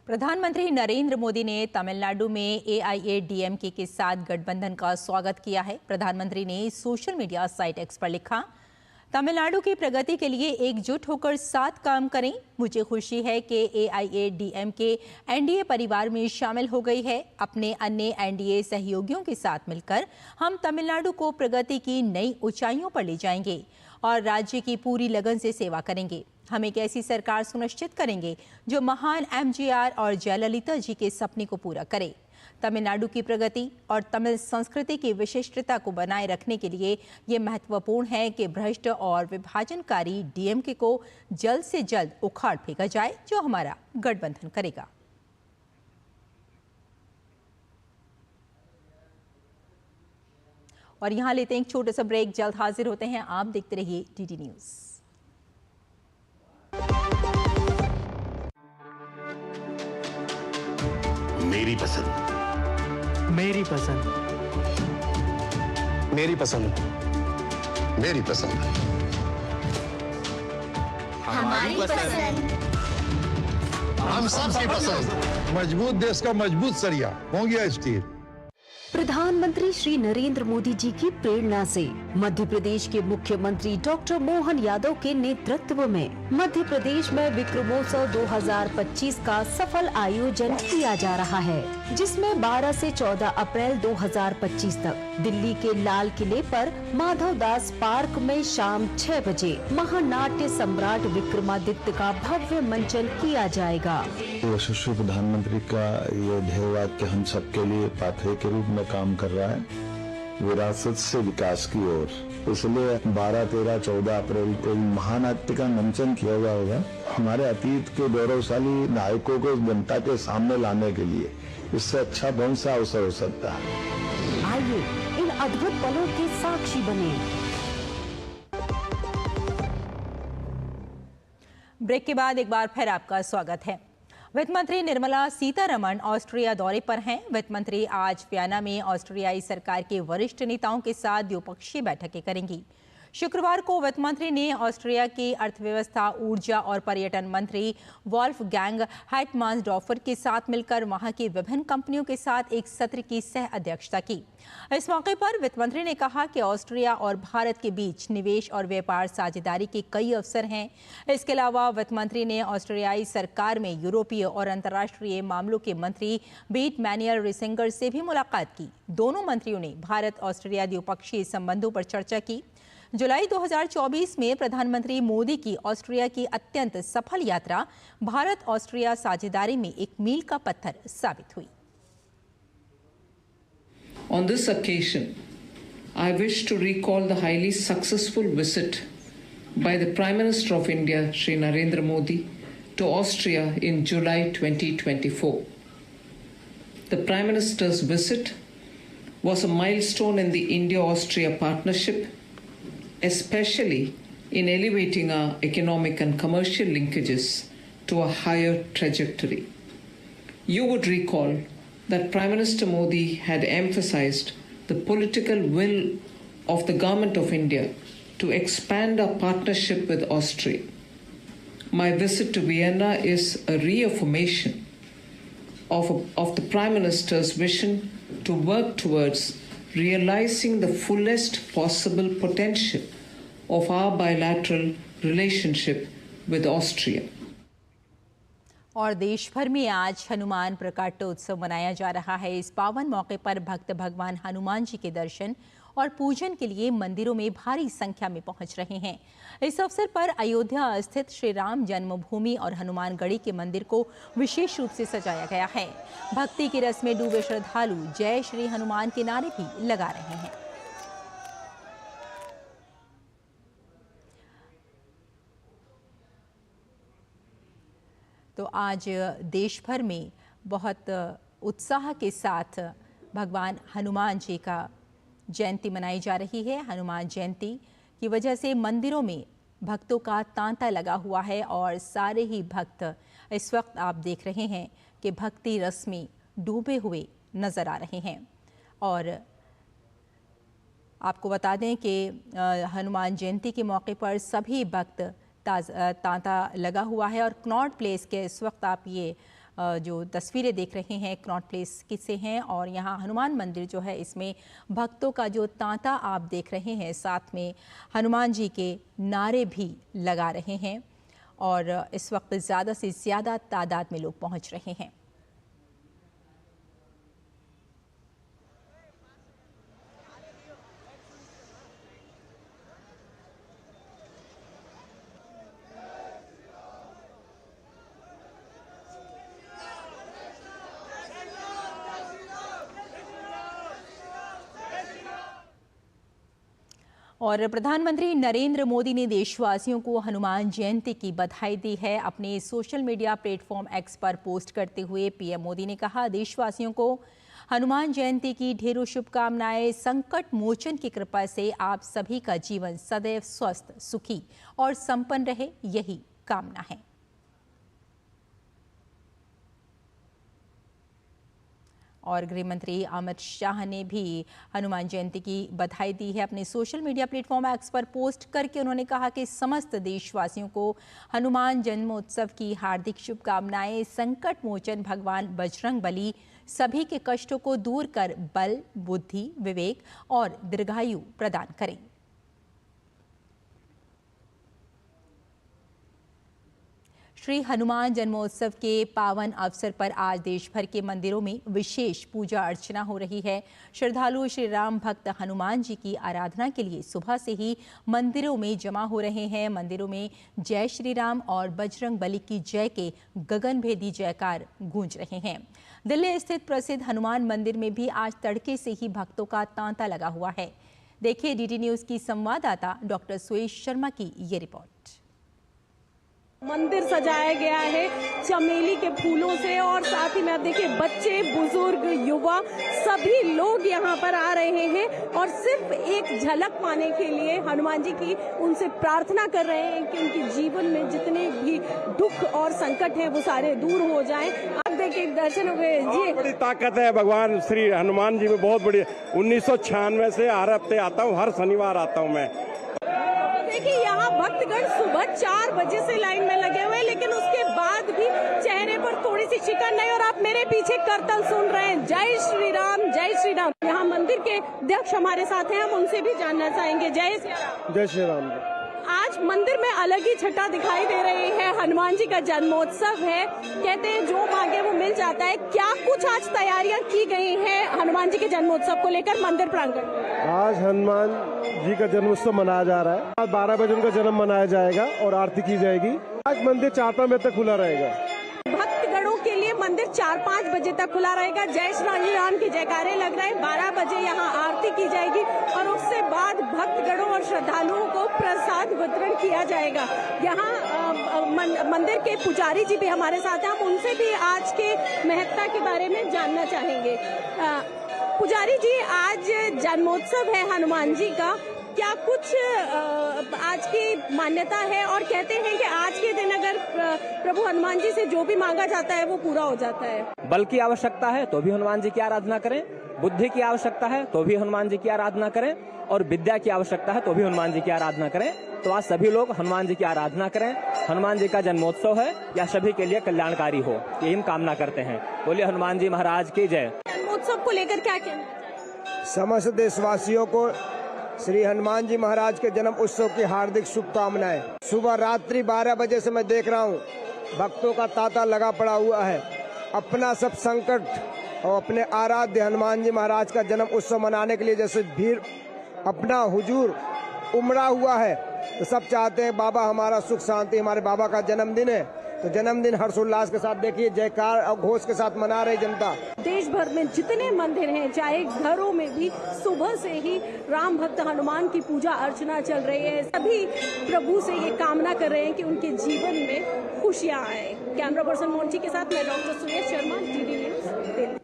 प्रधानमंत्री नरेंद्र मोदी ने तमिलनाडु में AIADMK के साथ गठबंधन का स्वागत किया है। प्रधानमंत्री ने सोशल मीडिया साइट X पर लिखा, तमिलनाडु की प्रगति के लिए एकजुट होकर साथ काम करें। मुझे खुशी है कि AIADMK एनडीए परिवार में शामिल हो गई है। अपने अन्य एनडीए सहयोगियों के साथ मिलकर हम तमिलनाडु को प्रगति की नई ऊंचाइयों पर ले जाएंगे और राज्य की पूरी लगन से सेवा करेंगे। हम एक ऐसी सरकार सुनिश्चित करेंगे जो महान MGR और जयललिता जी के सपने को पूरा करे। तमिलनाडु की प्रगति और तमिल संस्कृति की विशिष्टता को बनाए रखने के लिए ये महत्वपूर्ण है कि भ्रष्ट और विभाजनकारी डीएमके को जल्द से जल्द उखाड़ फेंका जाए, जो हमारा गठबंधन करेगा। और यहाँ लेते हैं एक छोटा सा ब्रेक, जल्द हाजिर होते हैं। आप देखते रहिए डीडी न्यूज। मेरी पसंद, मेरी पसंद, मेरी पसंद, मेरी पसंद, हमारी पसंद, हम सबकी पसंद। मजबूत देश का मजबूत सरिया हो गया स्टील। प्रधानमंत्री श्री नरेंद्र मोदी जी की प्रेरणा से मध्य प्रदेश के मुख्यमंत्री डॉक्टर मोहन यादव के नेतृत्व में मध्य प्रदेश में विक्रमोत्सव 2025 का सफल आयोजन किया जा रहा है, जिसमें 12 से 14 अप्रैल 2025 तक दिल्ली के लाल किले पर माधव दास पार्क में शाम 6 बजे महानाट्य सम्राट विक्रमादित्य का भव्य मंचन किया जाएगा। यशस्वी प्रधानमंत्री का ये ध्येय वाक्य हम सबके लिए पाथवे के रूप में काम कर रहा है, विरासत से विकास की ओर। इसलिए 12, 13, 14 अप्रैल को महानाट्य का मंचन किया जाएगा, हमारे अतीत के गौरवशाली नायकों को जनता के सामने लाने के लिए। इससे अच्छा कौन सा अवसर हो सकता है। आइए इन अद्भुत पलों के साक्षी बने। ब्रेक के बाद एक बार फिर आपका स्वागत है। वित्त मंत्री निर्मला सीतारमण ऑस्ट्रिया दौरे पर हैं। वित्त मंत्री आज वियना में ऑस्ट्रियाई सरकार के वरिष्ठ नेताओं के साथ द्विपक्षीय बैठकें करेंगी। शुक्रवार को वित्त मंत्री ने ऑस्ट्रिया की अर्थव्यवस्था, ऊर्जा और पर्यटन मंत्री वॉल्फगैंग हाइटमांसडॉर्फर के साथ मिलकर वहां की विभिन्न कंपनियों के साथ एक सत्र की सह अध्यक्षता की। इस मौके पर वित्त मंत्री ने कहा कि ऑस्ट्रिया और भारत के बीच निवेश और व्यापार साझेदारी के कई अवसर हैं। इसके अलावा वित्त मंत्री ने ऑस्ट्रियाई सरकार में यूरोपीय और अंतर्राष्ट्रीय मामलों के मंत्री बीट मैनियर रिसिंगर से भी मुलाकात की। दोनों मंत्रियों ने भारत ऑस्ट्रिया द्विपक्षीय संबंधों पर चर्चा की। जुलाई 2024 में प्रधानमंत्री मोदी की ऑस्ट्रिया की अत्यंत सफल यात्रा भारत ऑस्ट्रिया साझेदारी में एक मील का पत्थर साबित हुई। On this occasion, I wish to recall the highly successful visit by the Prime Minister of India, Shri Narendra Modi, to Austria in July 2024. The Prime Minister's visit was a milestone in the India-Austria partnership, especially in elevating our economic and commercial linkages to a higher trajectory. You would recall that Prime Minister Modi had emphasized the political will of the Government of India to expand our partnership with Austria. My visit to Vienna is a reaffirmation of the Prime Minister's vision to work towards realizing the fullest possible potential of our bilateral relationship with Austria. और देश भर में आज हनुमान प्रकाटोत्सव मनाया जा रहा है। इस पावन मौके पर भक्त भगवान हनुमान जी के दर्शन और पूजन के लिए मंदिरों में भारी संख्या में पहुंच रहे हैं। इस अवसर पर अयोध्या स्थित श्री राम जन्मभूमि और हनुमानगढ़ी के मंदिर को विशेष रूप से सजाया गया है। भक्ति के रस में डूबे श्रद्धालु जय श्री हनुमान के नारे भी लगा रहे हैं। तो आज देश भर में बहुत उत्साह के साथ भगवान हनुमान जी का जयंती मनाई जा रही है। हनुमान जयंती की वजह से मंदिरों में भक्तों का तांता लगा हुआ है और सारे ही भक्त इस वक्त आप देख रहे हैं कि भक्ति रस में डूबे हुए नजर आ रहे हैं। और आपको बता दें कि हनुमान जयंती के मौके पर सभी भक्त तांता लगा हुआ है। और कनॉट प्लेस के इस वक्त आप ये जो तस्वीरें देख रहे हैं कनॉट प्लेस से हैं और यहाँ हनुमान मंदिर जो है इसमें भक्तों का जो तांता आप देख रहे हैं, साथ में हनुमान जी के नारे भी लगा रहे हैं और इस वक्त ज़्यादा से ज़्यादा तादाद में लोग पहुँच रहे हैं। और प्रधानमंत्री नरेंद्र मोदी ने देशवासियों को हनुमान जयंती की बधाई दी है। अपने सोशल मीडिया प्लेटफॉर्म एक्स पर पोस्ट करते हुए पीएम मोदी ने कहा, देशवासियों को हनुमान जयंती की ढेरों शुभकामनाएं। संकट मोचन की कृपा से आप सभी का जीवन सदैव स्वस्थ, सुखी और संपन्न रहे, यही कामना है। और गृह मंत्री अमित शाह ने भी हनुमान जयंती की बधाई दी है। अपने सोशल मीडिया प्लेटफॉर्म एक्स पर पोस्ट करके उन्होंने कहा कि समस्त देशवासियों को हनुमान जन्मोत्सव की हार्दिक शुभकामनाएं। संकट मोचन भगवान बजरंग बली सभी के कष्टों को दूर कर बल, बुद्धि, विवेक और दीर्घायु प्रदान करें। श्री हनुमान जन्मोत्सव के पावन अवसर पर आज देश भर के मंदिरों में विशेष पूजा अर्चना हो रही है। श्रद्धालु श्री राम भक्त हनुमान जी की आराधना के लिए सुबह से ही मंदिरों में जमा हो रहे हैं। मंदिरों में जय श्री राम और बजरंग बली की जय के गगनभेदी जयकार गूंज रहे हैं। दिल्ली स्थित प्रसिद्ध हनुमान मंदिर में भी आज तड़के से ही भक्तों का तांता लगा हुआ है। देखिए डीडी न्यूज की संवाददाता डॉक्टर सुयेश शर्मा की ये रिपोर्ट। मंदिर सजाया गया है चमेली के फूलों से और साथ ही में आप देखिए बच्चे, बुजुर्ग, युवा सभी लोग यहाँ पर आ रहे हैं और सिर्फ एक झलक पाने के लिए हनुमान जी की उनसे प्रार्थना कर रहे हैं कि उनके जीवन में जितने भी दुख और संकट हैं वो सारे दूर हो जाएं। आप देखिए दर्शन हो गए जी। बड़ी ताकत है भगवान श्री हनुमान जी में, बहुत बड़ी। 1996 से हर हफ्ते आता हूँ, हर शनिवार आता हूँ मैं। देखिए यहाँ भक्तगण सुबह 4 बजे से लाइन में लगे हुए हैं, लेकिन उसके बाद भी चेहरे पर थोड़ी सी शिकन नहीं। और आप मेरे पीछे करतल सुन रहे हैं, जय श्री राम जय श्री राम। यहाँ मंदिर के अध्यक्ष हमारे साथ हैं, हम उनसे भी जानना चाहेंगे। जय श्री राम। जय श्री राम। आज मंदिर में अलग ही छटा दिखाई दे रही है, हनुमान जी का जन्मोत्सव है, कहते हैं जो मांगे वो मिल जाता है। क्या कुछ आज तैयारियां की गई हैं हनुमान जी के जन्मोत्सव को लेकर मंदिर प्रांगण में? आज हनुमान जी का जन्मोत्सव मनाया जा रहा है। आज 12 बजे उनका जन्म मनाया जाएगा और आरती की जाएगी। आज मंदिर 4-5 बजे तक खुला रहेगा। भक्तगणों के लिए मंदिर 4-5 बजे तक खुला रहेगा। जय श्री राम के जयकारे लग रहे हैं। 12 बजे यहाँ आरती की जाएगी और उससे बाद भक्तगणों और श्रद्धालुओं को प्रसाद वितरण किया जाएगा। यहाँ मंदिर के पुजारी जी भी हमारे साथ हैं, हम उनसे भी आज के महत्ता के बारे में जानना चाहेंगे। पुजारी जी, आज जन्मोत्सव है हनुमान जी का, क्या कुछ आज की मान्यता है? और कहते हैं कि आज के दिन अगर प्रभु हनुमान जी से जो भी मांगा जाता है वो पूरा हो जाता है। बल की आवश्यकता है तो भी हनुमान जी की आराधना करें, बुद्धि की आवश्यकता है तो भी हनुमान जी की आराधना करें, और विद्या की आवश्यकता है तो भी हनुमान जी की आराधना करें। तो आज सभी लोग हनुमान जी की आराधना करें। हनुमान जी का जन्मोत्सव है, या सभी के लिए कल्याणकारी हो, यही हम कामना करते हैं। बोलिए हनुमान जी महाराज की जय। जन्मोत्सव को लेकर क्या कहना चाहिए? समस्त देशवासियों को श्री हनुमान जी महाराज के जन्म उत्सव की हार्दिक शुभकामनाएं। सुबह रात्रि 12 बजे से मैं देख रहा हूँ भक्तों का तांता लगा पड़ा हुआ है। अपना सब संकट और अपने आराध्य हनुमान जी महाराज का जन्म उत्सव मनाने के लिए जैसे भीड़ अपना हुजूर उमड़ा हुआ है, तो सब चाहते हैं बाबा हमारा सुख शांति, हमारे बाबा का जन्मदिन है, तो जन्मदिन हर्षोल्लास के साथ देखिए जयकार और घोष के साथ मना रही जनता। देश भर में जितने मंदिर हैं, चाहे घरों में भी सुबह से ही राम भक्त हनुमान की पूजा अर्चना चल रही है। सभी प्रभु से ये कामना कर रहे हैं कि उनके जीवन में खुशियां आए। कैमरा पर्सन मोंटी के साथ मैं doctor Suresh Sharma, DD news, Delhi.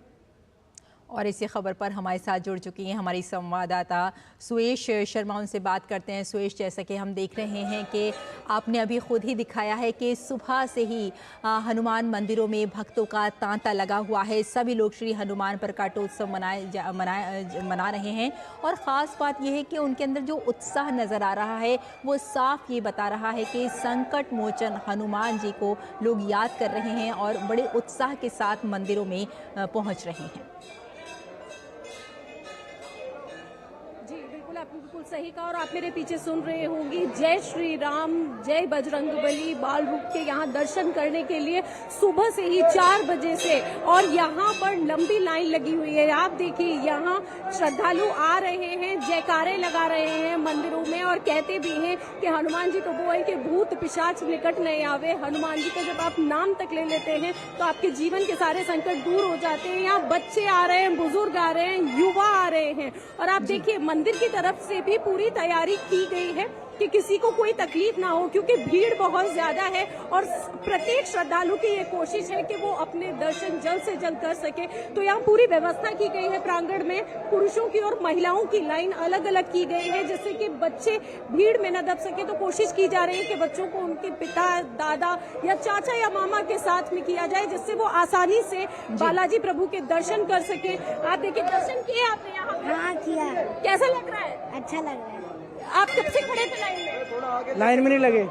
और इसी खबर पर हमारे साथ जुड़ चुकी हैं हमारी संवाददाता सुरेश शर्मा, उनसे बात करते हैं। सुरेश, जैसा कि हम देख रहे हैं कि आपने अभी खुद ही दिखाया है कि सुबह से ही हनुमान मंदिरों में भक्तों का तांता लगा हुआ है। सभी लोग श्री हनुमान प्रकाटोत्सव मना रहे हैं, और ख़ास बात यह है कि उनके अंदर जो उत्साह नज़र आ रहा है वो साफ ये बता रहा है कि संकट मोचन हनुमान जी को लोग याद कर रहे हैं और बड़े उत्साह के साथ मंदिरों में पहुँच रहे हैं। आपने बिल्कुल सही कहा, और आप मेरे पीछे सुन रहे होंगे जय श्री राम जय बजरंगबली बाल रूप के यहाँ दर्शन करने के लिए सुबह से ही 4 बजे से, और यहाँ पर लंबी लाइन लगी हुई है। आप देखिए यहाँ श्रद्धालु आ रहे हैं, जयकारे लगा रहे हैं मंदिरों में, और कहते भी हैं कि हनुमान जी तो वो है कि भूत पिशाच निकट नहीं आवे। हनुमान जी का जब आप नाम तक ले लेते हैं तो आपके जीवन के सारे संकट दूर हो जाते हैं। यहाँ बच्चे आ रहे हैं, बुजुर्ग आ रहे हैं, युवा आ रहे हैं, और आप देखिए मंदिर की तरफ से भी पूरी तैयारी की गई है कि किसी को कोई तकलीफ ना हो, क्योंकि भीड़ बहुत ज्यादा है और प्रत्येक श्रद्धालु की ये कोशिश है कि वो अपने दर्शन जल्द से जल्द कर सके। तो यहाँ पूरी व्यवस्था की गई है। प्रांगण में पुरुषों की और महिलाओं की लाइन अलग अलग की गई है, जिससे कि बच्चे भीड़ में न दब सके। तो कोशिश की जा रही है कि बच्चों को उनके पिता, दादा या चाचा या मामा के साथ में किया जाए, जिससे वो आसानी से बालाजी प्रभु के दर्शन कर सके। आप देखिए दर्शन किए आपने यहाँ? हाँ किया। कैसा लग रहा है? अच्छा लग रहा है। आप कब से खड़े थे लाइन में? लाइन में नहीं लगे,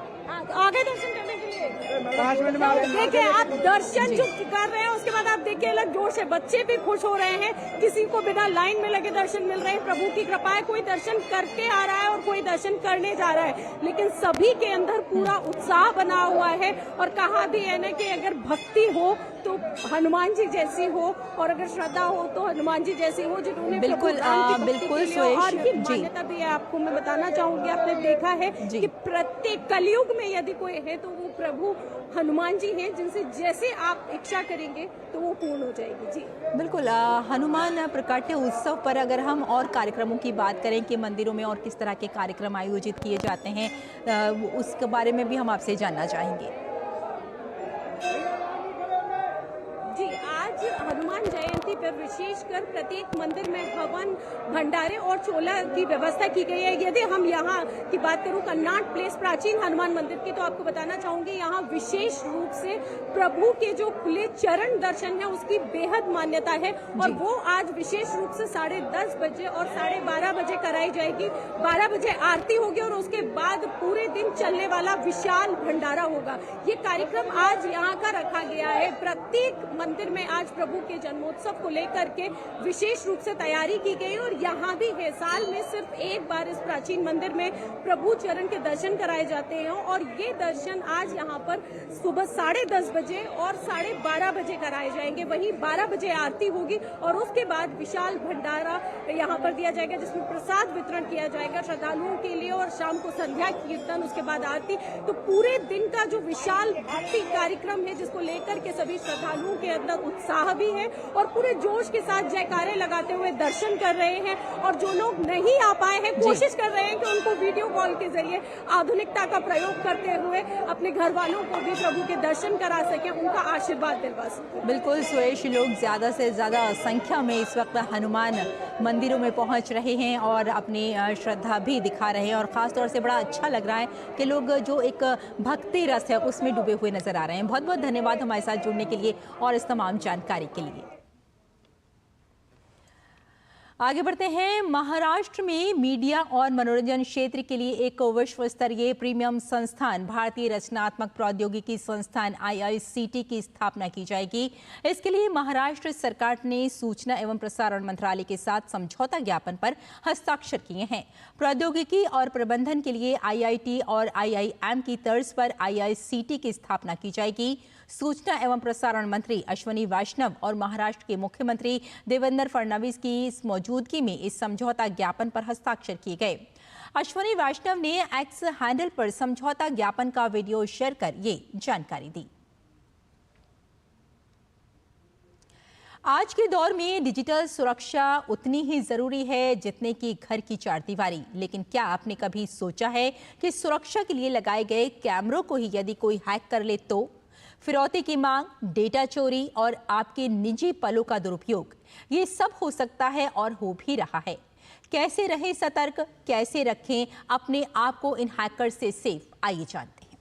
आगे दर्शन करने के लिए 5 मिनट में आगे। देखिए आप दर्शन जो कर रहे हैं उसके बाद आप देखिए अलग जोश है, बच्चे भी खुश हो रहे हैं। किसी को बिना लाइन में लगे दर्शन मिल रहे हैं। प्रभु की कृपा है, कोई दर्शन करके आ रहा है और कोई दर्शन करने जा रहा है, लेकिन सभी के अंदर पूरा उत्साह बना हुआ है। और कहा भी है ना कि अगर भक्ति हो तो हनुमान जी जैसी हो, और अगर श्रद्धा हो तो हनुमान जी जैसी हो, जिन्होंने बिल्कुल और ये मान्यता भी है। आपको मैं बताना चाहूंगी, आपने देखा है कि प्रत्येक कलयुग में यदि कोई है तो वो प्रभु हनुमान जी हैं, जिनसे जैसे आप इच्छा करेंगे तो वो पूर्ण हो जाएगी। जी बिल्कुल। हनुमान प्रकाट्य उत्सव पर अगर हम और कार्यक्रमों की बात करें कि मंदिरों में और किस तरह के कार्यक्रम आयोजित किए जाते हैं, उसके बारे में भी हम आपसे जानना चाहेंगे। हनुमान जयंती पर विशेषकर प्रत्येक मंदिर में हवन, भंडारे और चोला की व्यवस्था की गई है। यदि हम यहाँ की बात करूँ कन्नाट प्लेस प्राचीन हनुमान मंदिर की, तो आपको बताना चाहूंगी यहाँ विशेष रूप से प्रभु के जो खुले चरण दर्शन है उसकी बेहद मान्यता है, और वो आज विशेष रूप से 10:30 बजे और 12:30 बजे कराई जाएगी। 12 बजे आरती होगी और उसके बाद पूरी दिन चलने वाला विशाल भंडारा होगा। ये कार्यक्रम आज यहाँ का रखा गया है। प्रत्येक मंदिर में आज प्रभु के जन्मोत्सव को लेकर के विशेष रूप से तैयारी की गई और यहाँ भी है। साल में सिर्फ एक बार इस प्राचीन मंदिर में प्रभु चरण के दर्शन कराए जाते हैं और ये दर्शन आज यहाँ पर सुबह 10:30 बजे और 12:30 बजे कराए जाएंगे। वहीं 12 बजे आरती होगी और उसके बाद विशाल भंडारा यहाँ पर दिया जाएगा, जिसमें प्रसाद वितरण किया जाएगा श्रद्धालुओं के लिए और शाम को संध्या कीर्तन, उसके बाद आरती। तो पूरे दिन का जो विशाल भक्ति कार्यक्रम है, जिसको लेकर के सभी श्रद्धालुओं के अंदर उत्साह भी है और पूरे जोश के साथ जयकारे लगाते हुए दर्शन कर रहे हैं। और जो लोग नहीं आ पाए हैं, कोशिश कर रहे हैं कि उनको वीडियो कॉल के जरिए आधुनिकता का प्रयोग करते हुए अपने घर वालों को भी प्रभु के दर्शन करा सके, उनका आशीर्वाद दिलवा सके। बिल्कुल सुरेश, लोग ज्यादा से ज्यादा संख्या में इस वक्त हनुमान मंदिरों में पहुंच रहे हैं और अपनी श्रद्धा भी दिखा रहे हैं और ख़ास तौर से बड़ा अच्छा लग रहा है कि लोग जो एक भक्ति रस है उसमें डूबे हुए नजर आ रहे हैं। बहुत बहुत धन्यवाद हमारे साथ जुड़ने के लिए और इस तमाम जानकारी के लिए। आगे बढ़ते हैं। महाराष्ट्र में मीडिया और मनोरंजन क्षेत्र के लिए एक विश्व स्तरीय प्रीमियम संस्थान भारतीय रचनात्मक प्रौद्योगिकी संस्थान IICT की स्थापना की जाएगी। इसके लिए महाराष्ट्र सरकार ने सूचना एवं प्रसारण मंत्रालय के साथ समझौता ज्ञापन पर हस्ताक्षर किए हैं। प्रौद्योगिकी और प्रबंधन के लिए IIT और IIM की तर्ज पर IICT की स्थापना की जाएगी। सूचना एवं प्रसारण मंत्री अश्विनी वैष्णव और महाराष्ट्र के मुख्यमंत्री देवेंद्र फडणवीस की इस मौजूदगी में इस समझौता ज्ञापन पर हस्ताक्षर किए गए। अश्विनी वैष्णव ने एक्स हैंडल पर समझौता ज्ञापन का वीडियो शेयर कर ये जानकारी दी। आज के दौर में डिजिटल सुरक्षा उतनी ही जरूरी है जितने की घर की चारदीवारी। लेकिन क्या आपने कभी सोचा है कि सुरक्षा के लिए लगाए गए कैमरों को ही यदि कोई हैक कर ले तो? फिरौती की मांग, डेटा चोरी और आपके निजी पलों का दुरुपयोग, ये सब हो सकता है और हो भी रहा है। कैसे रहें सतर्क, कैसे रखें अपने आप को इन हैकर्स से सेफ, आइए जानते हैं।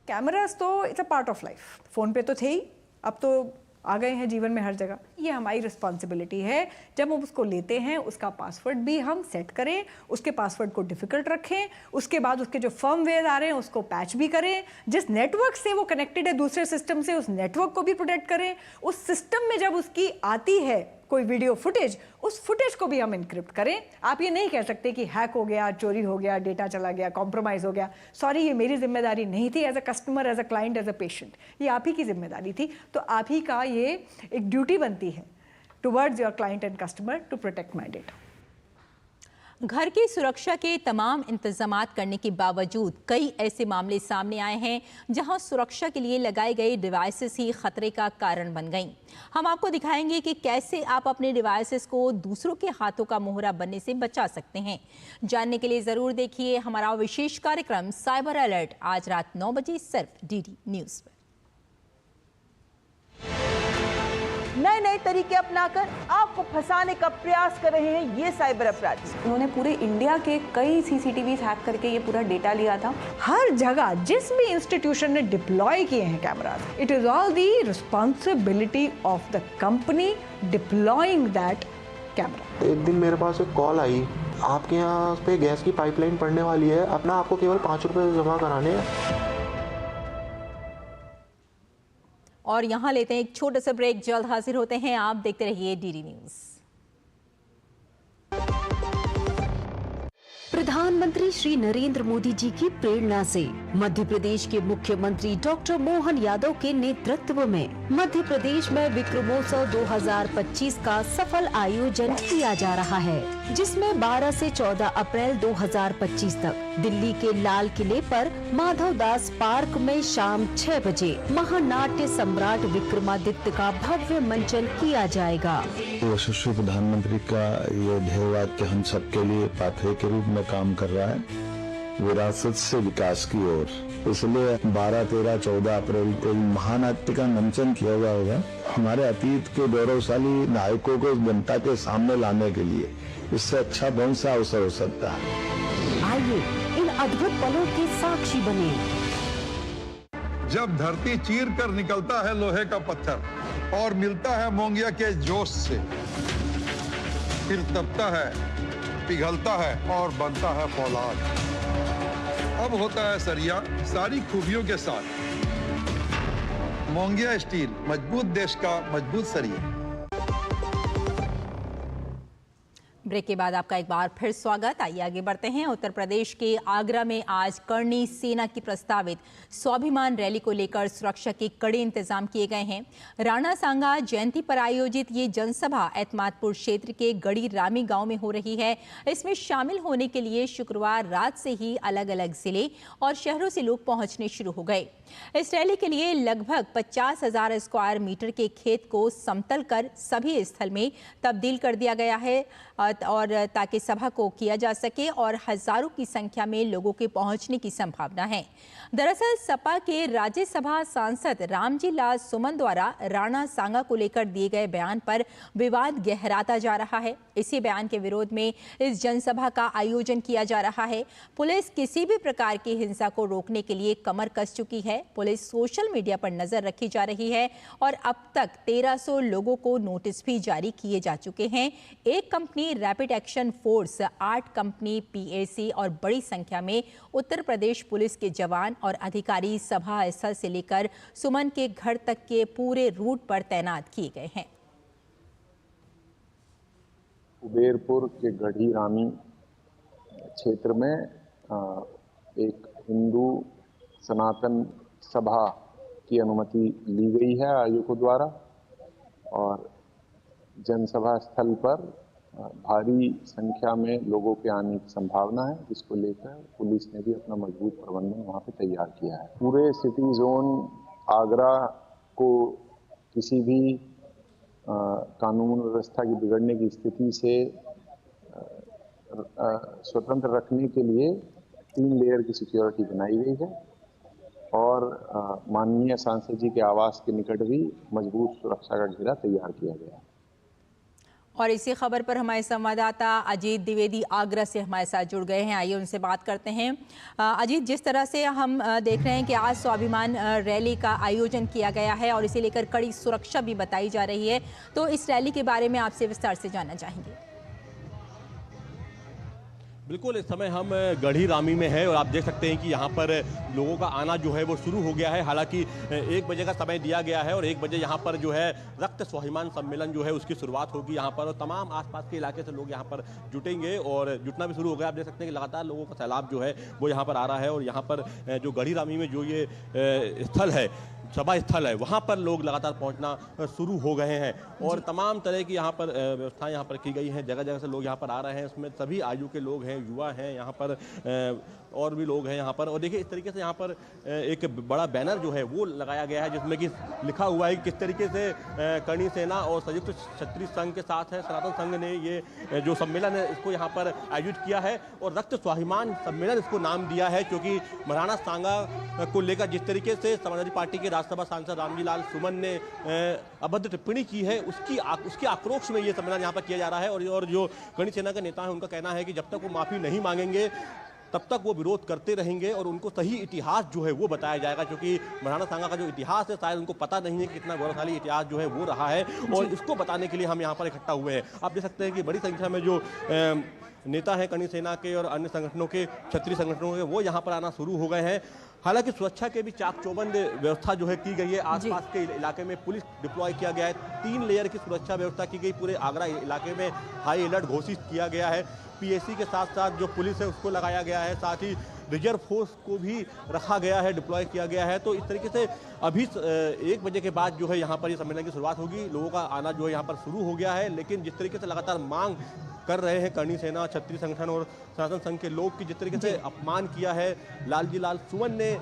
कैमरास तो it's a part of life. Phone पे तो थे ही, अब तो आ गए हैं जीवन में हर जगह। ये हमारी रिस्पॉन्सिबिलिटी है, जब हम उसको लेते हैं उसका पासवर्ड भी हम सेट करें, उसके पासवर्ड को डिफिकल्ट रखें, उसके बाद उसके जो फर्मवेयर आ रहे हैं उसको पैच भी करें, जिस नेटवर्क से वो कनेक्टेड है दूसरे सिस्टम से उस नेटवर्क को भी प्रोटेक्ट करें, उस सिस्टम में जब उसकी आती है कोई वीडियो फुटेज, उस फुटेज को भी हम इनक्रिप्ट करें। आप ये नहीं कह सकते कि हैक हो गया, चोरी हो गया, डेटा चला गया, कॉम्प्रोमाइज हो गया। सॉरी, ये मेरी जिम्मेदारी नहीं थी as a customer, as a client, as a patient. ये आप ही की जिम्मेदारी थी। तो आप ही का ये एक ड्यूटी बनती है towards your client and customer to protect my data. घर की सुरक्षा के तमाम इंतजामात करने के बावजूद कई ऐसे मामले सामने आए हैं जहां सुरक्षा के लिए लगाए गए डिवाइसेस ही खतरे का कारण बन गईं। हम आपको दिखाएंगे कि कैसे आप अपने डिवाइसेस को दूसरों के हाथों का मोहरा बनने से बचा सकते हैं। जानने के लिए जरूर देखिए हमारा विशेष कार्यक्रम साइबर अलर्ट आज रात 9 बजे सिर्फ DD न्यूज पर। नए नए तरीके अपनाकर आपको फंसाने का प्रयास कर रहे हैं ये साइबर अपराधी। उन्होंने पूरे इंडिया के कई CCTVs हैक करके ये पूरा डेटा लिया था। हर जगह जिस भी इंस्टीट्यूशन ने डिप्लॉय किए हैं cameras, it is all the responsibility of the company deploying that camera. एक दिन मेरे पास एक कॉल आई, आपके यहाँ पे गैस की पाइपलाइन पड़ने वाली है, अपना आपको केवल 5 रुपए जमा कराने हैं। और यहाँ लेते हैं एक छोटा सा ब्रेक, जल्द हाजिर होते हैं। आप देखते रहिए DD न्यूज। प्रधानमंत्री श्री नरेंद्र मोदी जी की प्रेरणा से मध्य प्रदेश के मुख्यमंत्री डॉक्टर मोहन यादव के नेतृत्व में मध्य प्रदेश में विक्रमोत्सव 2025 का सफल आयोजन किया जा रहा है, जिसमें 12 से 14 अप्रैल 2025 तक दिल्ली के लाल किले पर माधव दास पार्क में शाम 6 बजे महानाट्य सम्राट विक्रमादित्य का भव्य मंचन किया जाएगा। यशस्वी प्रधानमंत्री का ये ध्येय वाक्य हम सबके लिए पाथवे के रूप में काम कर रहा है, विरासत से विकास की ओर। इसलिए 12, 13, 14 अप्रैल को महानाट्य का मंचन किया जाएगा, हमारे अतीत के गौरवशाली नायकों को जनता के सामने लाने के लिए। इससे अच्छा कौन सा अवसर हो सकता है। आइए इन अद्भुत पलों के साक्षी बने। जब धरती चीर कर निकलता है लोहे का पत्थर और मिलता है मोंगिया के जोश से, फिर तपता है पिघलता है और बनता है फौलाद। अब होता है सरिया सारी खूबियों के साथ। मोंगिया स्टील, मजबूत देश का मजबूत सरिया। ब्रेक के बाद आपका एक बार फिर स्वागत। आइए आगे बढ़ते हैं। उत्तर प्रदेश के आगरा में आज करणी सेना की प्रस्तावित स्वाभिमान रैली को लेकर सुरक्षा के कड़े इंतजाम किए गए हैं। राणा सांगा जयंती पर आयोजित ये जनसभा एतमादपुर क्षेत्र के गड़ी रामी गांव में हो रही है। इसमें शामिल होने के लिए शुक्रवार रात से ही अलग अलग जिले और शहरों से लोग पहुंचने शुरू हो गए। इस रैली के लिए लगभग 50,000 स्क्वायर मीटर के खेत को समतल कर सभी स्थल में तब्दील कर दिया गया है और ताकि सभा को किया जा सके और हजारों की संख्या में लोगों के पहुंचने की संभावना है। दरअसल सपा के राज्यसभा सांसद रामजी लाल सुमन द्वारा राणा सांगा को लेकर दिए गए बयान पर विवाद गहराता जा रहा है। इसी बयान के विरोध में इस जनसभा का आयोजन किया जा रहा है। पुलिस किसी भी प्रकार की हिंसा को रोकने के लिए कमर कस चुकी है। पुलिस सोशल मीडिया पर नजर रखी जा रही है और अब तक 1300 लोगों को नोटिस भी जारी किए जा चुके हैं। एक company rapid action force, 8 company PAC और बड़ी संख्या में उत्तर प्रदेश पुलिस के जवान और अधिकारी सभा स्थल से लेकर सुमन के घर तक के पूरे रूट पर तैनात किए गए हैं। कुबेरपुर के गढ़ी रामी क्षेत्र में एक हिंदू सनातन सभा की अनुमति ली गई है आयोजकों द्वारा और जनसभा स्थल पर भारी संख्या में लोगों के आने की संभावना है, जिसको लेकर पुलिस ने भी अपना मजबूत प्रबंधन वहां पे तैयार किया है। पूरे सिटी जोन आगरा को किसी भी कानून व्यवस्था की बिगड़ने की स्थिति से स्वतंत्र रखने के लिए 3 लेयर की सिक्योरिटी बनाई गई है और माननीय सांसद जी के आवास के निकट भी मजबूत सुरक्षा का घेरा तैयार किया गया है। और इसी खबर पर हमारे संवाददाता अजीत द्विवेदी आगरा से हमारे साथ जुड़ गए हैं। आइए उनसे बात करते हैं। अजीत, जिस तरह से हम देख रहे हैं कि आज स्वाभिमान रैली का आयोजन किया गया है और इसे लेकर कड़ी सुरक्षा भी बताई जा रही है, तो इस रैली के बारे में आपसे विस्तार से जानना चाहेंगे। बिल्कुल, इस समय हम गढ़ी रामी में है और आप देख सकते हैं कि यहाँ पर लोगों का आना जो है वो शुरू हो गया है। हालांकि 1 बजे का समय दिया गया है और 1 बजे यहाँ पर जो है रक्त स्वाभिमान सम्मेलन जो है उसकी शुरुआत होगी यहाँ पर और तमाम आसपास के इलाके से लोग यहाँ पर जुटेंगे और जुटना भी शुरू हो गया। आप देख सकते हैं कि लगातार लोगों का सैलाब जो है वो यहाँ पर आ रहा है और यहाँ पर जो गढ़ी रामी में जो ये स्थल है, सभा स्थल है, वहाँ पर लोग लगातार पहुँचना शुरू हो गए हैं और तमाम तरह की यहाँ पर व्यवस्थाएं यहाँ पर की गई हैं। जगह जगह से लोग यहाँ पर आ रहे हैं, उसमें सभी आयु के लोग हैं, युवा हैं यहाँ पर और भी लोग हैं यहाँ पर। और देखिए इस तरीके से यहाँ पर एक बड़ा बैनर जो है वो लगाया गया है जिसमें कि लिखा हुआ है कि किस तरीके से करणी सेना और संयुक्त क्षत्रिय संघ के साथ है सनातन संघ ने ये जो सम्मेलन है इसको यहाँ पर आयोजित किया है और रक्त स्वाभिमान सम्मेलन इसको नाम दिया है, क्योंकि राणा सांगा को लेकर जिस तरीके से समाजवादी पार्टी के राज्यसभा सांसद रामजी लाल सुमन ने अभद्र टिप्पणी की है उसके आक्रोश में ये सम्मेलन यहाँ पर किया जा रहा है। और जो करणी सेना के नेता है उनका कहना है कि जब तक वो माफी नहीं मांगेंगे तब तक वो विरोध करते रहेंगे और उनको सही इतिहास जो है वो बताया जाएगा, क्योंकि राणा सांगा का जो इतिहास है शायद उनको पता नहीं है कि कितना गौरवशाली इतिहास जो है वो रहा है और इसको बताने के लिए हम यहाँ पर इकट्ठा हुए हैं। आप देख सकते हैं कि बड़ी संख्या में जो नेता हैं करणी सेना के और अन्य संगठनों के, क्षत्रिय संगठनों के, वो यहाँ पर आना शुरू हो गए हैं। हालांकि सुरक्षा के भी चाक चौबंद व्यवस्था जो है की गई है। आसपास के इलाके में पुलिस डिप्लॉय किया गया है, 3 लेयर की सुरक्षा व्यवस्था की गई। पूरे आगरा इलाके में हाई अलर्ट घोषित किया गया है। पीएसी के साथ साथ जो पुलिस है उसको लगाया गया है, साथ ही रिजर्व फोर्स को भी रखा गया है, डिप्लॉय किया गया है। तो इस तरीके से अभी 1 बजे के बाद जो है यहाँ पर ये सम्मेलन की शुरुआत होगी। लोगों का आना जो है यहाँ पर शुरू हो गया है, लेकिन जिस तरीके से लगातार मांग कर रहे हैं करणी सेना, क्षत्रिय संगठन और सनातन संघ के लोग की जिस तरीके से अपमान किया है लालजी लाल सुमन ने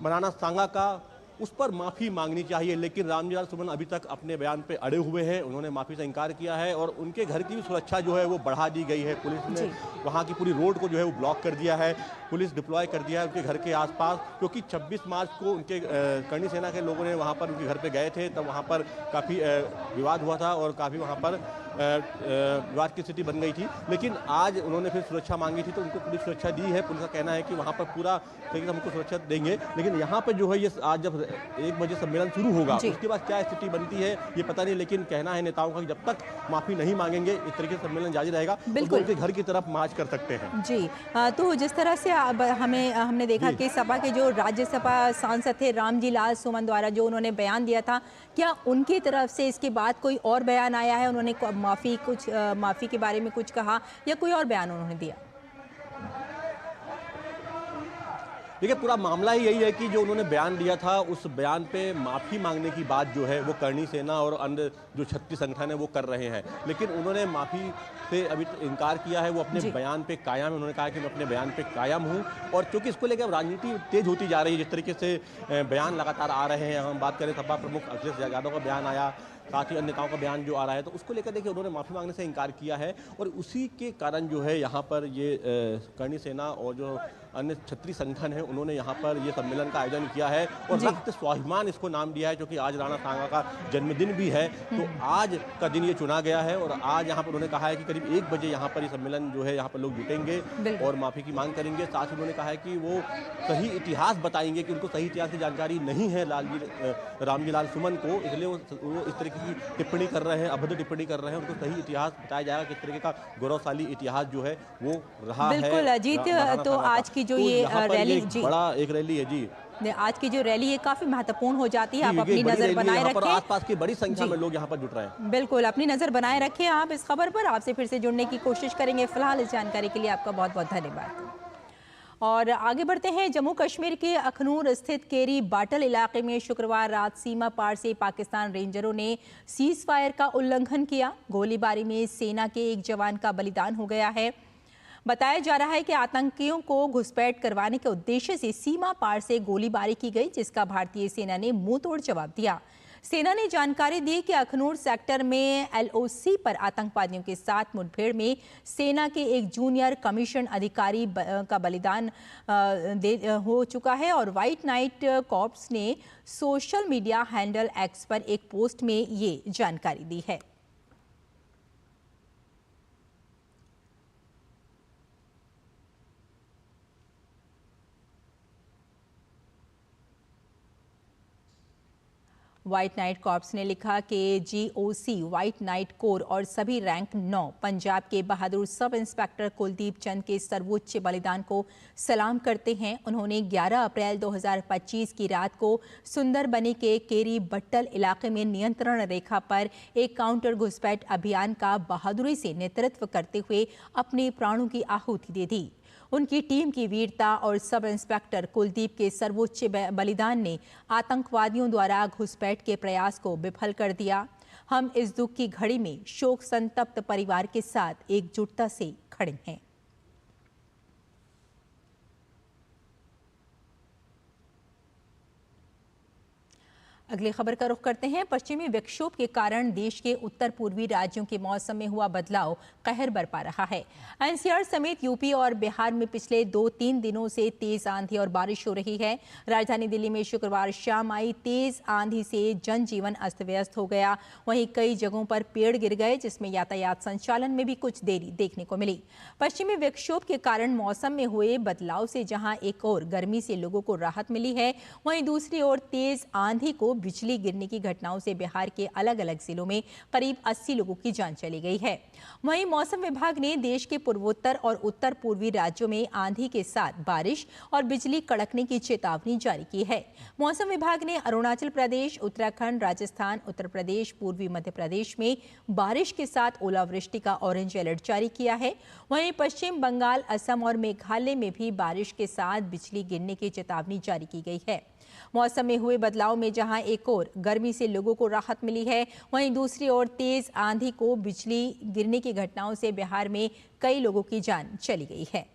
राणा सांगा का, उस पर माफ़ी मांगनी चाहिए। लेकिन रामजी लाल सुमन अभी तक अपने बयान पे अड़े हुए हैं, उन्होंने माफ़ी से इनकार किया है और उनके घर की भी सुरक्षा जो है वो बढ़ा दी गई है। पुलिस ने वहाँ की पूरी रोड को जो है वो ब्लॉक कर दिया है, पुलिस डिप्लॉय कर दिया है उनके घर के आसपास, क्योंकि 26 मार्च को उनके करणी सेना के लोगों ने वहाँ पर उनके घर पे गए थे, तब वहाँ पर काफ़ी विवाद हुआ था और काफ़ी वहाँ पर विवाद की स्थिति बन गई थी। लेकिन आज उन्होंने फिर सुरक्षा मांगी थी तो उनको पुलिस सुरक्षा दी है। पुलिस का कहना है कि वहाँ पर पूरा तरीके से हमको सुरक्षा देंगे। लेकिन यहाँ पर जो है ये आज जब 1 बजे सम्मेलन शुरू होगा उसके बाद क्या स्थिति बनती है ये पता नहीं। लेकिन कहना है नेताओं का कि जब तक माफी नहीं मांगेंगे इस तरीके से सम्मेलन जारी रहेगा। बिल्कुल उनके घर की तरफ मार्च कर सकते हैं। जी तो जिस तरह से अब हमने देखा कि सपा के जो राज्यसभा सांसद थे रामजी लाल सुमन द्वारा जो उन्होंने बयान दिया था, क्या उनकी तरफ से इसके बाद कोई और बयान आया है? उन्होंने माफी के बारे में कुछ कहा या कोई और बयान उन्होंने दिया? देखिए पूरा मामला ही यही है कि जो उन्होंने बयान दिया था उस बयान पे माफ़ी मांगने की बात जो है वो करणी सेना और अन्य जो 36 संगठन है वो कर रहे हैं। लेकिन उन्होंने माफ़ी से अभी इनकार किया है। वो अपने बयान पे कायम है। उन्होंने कहा कि मैं अपने बयान पे कायम हूँ और क्योंकि इसको लेकर राजनीति तेज होती जा रही है। जिस तरीके से बयान लगातार आ रहे हैं, हम बात करें सपा प्रमुख अखिलेश यादव का बयान आया, साथ ही अन्य नेताओं का बयान जो आ रहा है, तो उसको लेकर देखिए उन्होंने माफ़ी मांगने से इनकार किया है और उसी के कारण जो है यहाँ पर ये करणी सेना और जो अन्य 36 संगठन है उन्होंने यहाँ पर ये सम्मेलन का आयोजन किया है और रक्त स्वाभिमान इसको नाम दिया है क्योंकि आज राणा सांगा का जन्मदिन भी है। तो आज का दिन ये चुना गया है और आज यहाँ पर उन्होंने कहा है कि करीब 1 बजे यहाँ पर ये सम्मेलन जो है यहाँ पर लोग जुटेंगे और माफ़ी की मांग करेंगे। साथ ही उन्होंने कहा है कि वो सही इतिहास बताएंगे कि उनको सही इतिहास की जानकारी नहीं है रामजी लाल सुमन को, इसलिए वो इस तरीके की टिप्पणी कर रहे हैं, अभद्र टिप्पणी कर रहे हैं। उनको सही इतिहास बताया जाएगा किस तरीके का गौरवशाली इतिहास जो है वो रहा है। बिल्कुल अजीत, तो आज की जो ये रैली बड़ा एक रैली है जी, आज की जो रैली है काफी महत्वपूर्ण हो जाती है। आप अपनी नजर बनाए रखें, आसपास की बड़ी संख्या में लोग यहाँ पर जुट रहे हैं। बिल्कुल अपनी नजर बनाए रखें आप इस खबर पर। आपसे फिर से जुड़ने की कोशिश करेंगे। फिलहाल इस जानकारी के लिए आपका बहुत बहुत धन्यवाद। और आगे बढ़ते हैं। जम्मू कश्मीर के अखनूर स्थित केरी बाटल इलाके में शुक्रवार रात सीमा पार से पाकिस्तान रेंजरों ने सीज फायर का उल्लंघन किया। गोलीबारी में सेना के एक जवान का बलिदान हो गया है। बताया जा रहा है कि आतंकियों को घुसपैठ करवाने के उद्देश्य से सीमा पार से गोलीबारी की गई, जिसका भारतीय सेना ने मुंहतोड़ जवाब दिया। सेना ने जानकारी दी कि अखनूर सेक्टर में LOC पर आतंकवादियों के साथ मुठभेड़ में सेना के एक जूनियर कमीशन अधिकारी का बलिदान हो चुका है और व्हाइट नाइट कॉर्प्स ने सोशल मीडिया हैंडल X पर एक पोस्ट में ये जानकारी दी है। व्हाइट नाइट कॉर्प्स ने लिखा कि GOC व्हाइट नाइट कोर और सभी रैंक 9 पंजाब के बहादुर सब इंस्पेक्टर कुलदीप चंद के सर्वोच्च बलिदान को सलाम करते हैं। उन्होंने 11 अप्रैल 2025 की रात को सुंदरबनी के केरी बट्टल इलाके में नियंत्रण रेखा पर एक काउंटर घुसपैठ अभियान का बहादुरी से नेतृत्व करते हुए अपने प्राणों की आहुति दे दी। उनकी टीम की वीरता और सब इंस्पेक्टर कुलदीप के सर्वोच्च बलिदान ने आतंकवादियों द्वारा घुसपैठ के प्रयास को विफल कर दिया। हम इस दुख की घड़ी में शोक संतप्त परिवार के साथ एकजुटता से खड़े हैं। अगली खबर का रुख करते हैं। पश्चिमी विक्षोभ के कारण देश के उत्तर पूर्वी राज्यों के मौसम में हुआ बदलाव कहर बरपा रहा है। NCR समेत यूपी और बिहार में पिछले 2-3 दिनों से तेज आंधी और बारिश हो रही है। राजधानी दिल्ली में शुक्रवार शाम आई तेज आंधी से जनजीवन अस्त व्यस्त हो गया। वहीं कई जगहों पर पेड़ गिर गए, जिसमें यातायात संचालन में भी कुछ देरी देखने को मिली। पश्चिमी विक्षोभ के कारण मौसम में हुए बदलाव से जहां एक ओर गर्मी से लोगों को राहत मिली है, वहीं दूसरी ओर तेज आंधी को बिजली गिरने की घटनाओं से बिहार के अलग अलग जिलों में करीब 80 लोगों की जान चली गई है। वहीं मौसम विभाग ने देश के पूर्वोत्तर और उत्तर पूर्वी राज्यों में आंधी के साथ बारिश और बिजली कड़कने की चेतावनी जारी की है। मौसम विभाग ने अरुणाचल प्रदेश, उत्तराखंड, राजस्थान, उत्तर प्रदेश, पूर्वी मध्य प्रदेश में बारिश के साथ ओलावृष्टि का ऑरेंज अलर्ट जारी किया है। वहीं पश्चिम बंगाल, असम और मेघालय में भी बारिश के साथ बिजली गिरने की चेतावनी जारी की गई है। मौसम में हुए बदलाव में जहां एक ओर गर्मी से लोगों को राहत मिली है, वहीं दूसरी ओर तेज आंधी को बिजली गिरने की घटनाओं से बिहार में कई लोगों की जान चली गई है।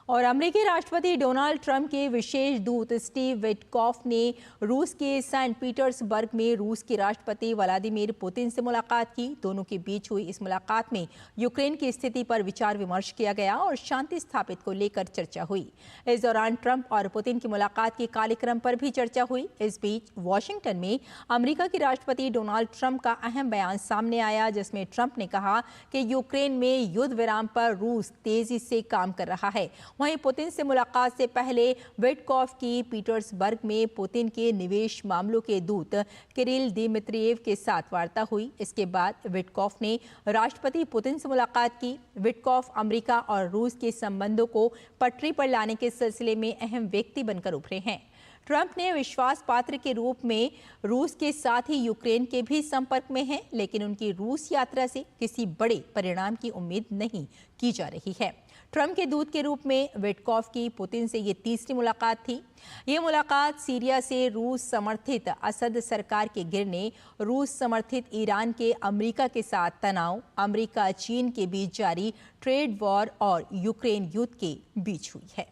और अमेरिकी राष्ट्रपति डोनाल्ड ट्रंप के विशेष दूत स्टीव विटकॉफ ने रूस के सेंट पीटर्सबर्ग में रूस के राष्ट्रपति व्लादिमीर पुतिन से मुलाकात की। दोनों के बीच हुई इस मुलाकात में यूक्रेन की स्थिति पर विचार विमर्श किया गया और शांति स्थापित को लेकर चर्चा हुई। इस दौरान ट्रंप और पुतिन की मुलाकात के कार्यक्रम पर भी चर्चा हुई। इस बीच वाशिंगटन में अमेरिका के राष्ट्रपति डोनाल्ड ट्रंप का अहम बयान सामने आया, जिसमें ट्रंप ने कहा कि यूक्रेन में युद्ध विराम पर रूस तेजी से काम कर रहा है। वहीं पुतिन से मुलाकात से पहले विटकॉफ की पीटर्सबर्ग में पुतिन के निवेश मामलों के दूत किरिल दिमित्रिएव के साथ वार्ता हुई। इसके बाद विटकॉफ ने राष्ट्रपति पुतिन से मुलाकात की। विटकॉफ अमेरिका और रूस के संबंधों को पटरी पर लाने के सिलसिले में अहम व्यक्ति बनकर उभरे हैं। ट्रंप ने विश्वास पात्र के रूप में रूस के साथ ही यूक्रेन के भी संपर्क में हैं, लेकिन उनकी रूस यात्रा से किसी बड़े परिणाम की उम्मीद नहीं की जा रही है। ट्रंप के दूत के रूप में विटकॉफ की पुतिन से ये तीसरी मुलाकात थी। ये मुलाकात सीरिया से रूस समर्थित असद सरकार के गिरने, रूस समर्थित ईरान के अमेरिका के साथ तनाव, अमेरिका चीन के बीच जारी ट्रेड वॉर और यूक्रेन युद्ध के बीच हुई है।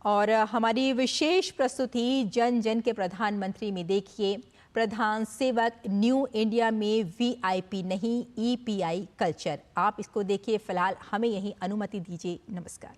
और हमारी विशेष प्रस्तुति जन जन के प्रधानमंत्री में देखिए, प्रधान सेवक न्यू इंडिया में वीआईपी नहीं ईपीआई कल्चर। आप इसको देखिए। फिलहाल हमें यही अनुमति दीजिए। नमस्कार।